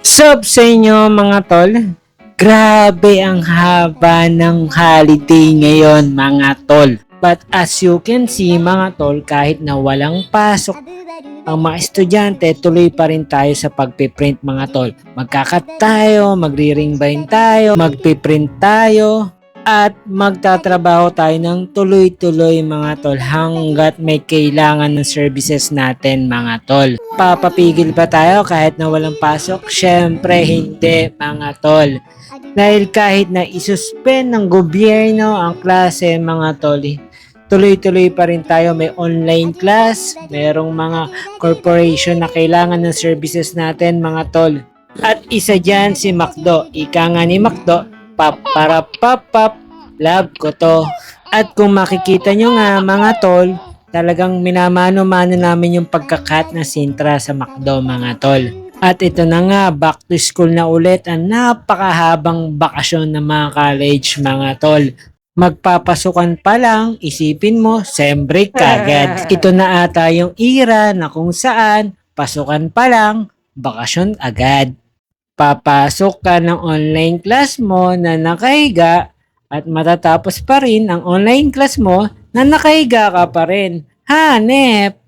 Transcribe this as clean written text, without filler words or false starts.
Sup sa inyo mga tol? Grabe ang haba ng holiday ngayon mga tol. But as you can see mga tol, kahit na walang pasok ang mga estudyante, tuloy pa rin tayo sa pagpiprint mga tol. Magkakat tayo, magre-ring bind tayo, magpiprint tayo, at magtatrabaho tayo ng tuloy-tuloy mga tol hanggat may kailangan ng services natin mga tol. Papapigil ba tayo kahit na walang pasok? Syempre hindi mga tol. Dahil kahit na isuspend ng gobyerno ang klase mga tol, tuloy-tuloy pa rin tayo. May online class, merong mga corporation na kailangan ng services natin mga tol. At isa dyan si McDo. Ika nga ni McDo, pap para pap pap, love ko to. At kung makikita nyo nga mga tol, talagang minamano-mano namin yung pagkakat na sintra sa McDo mga tol. At ito na nga, back to school na ulit ang napakahabang bakasyon ng mga college mga tol. Magpapasukan pa lang, isipin mo, sem break kagad. Ito na ata yung era na kung saan, pasukan pa lang, bakasyon agad. Papasok ka ng online class mo na nakahiga at matatapos pa rin ang online class mo na nakahiga ka pa rin. Hanep!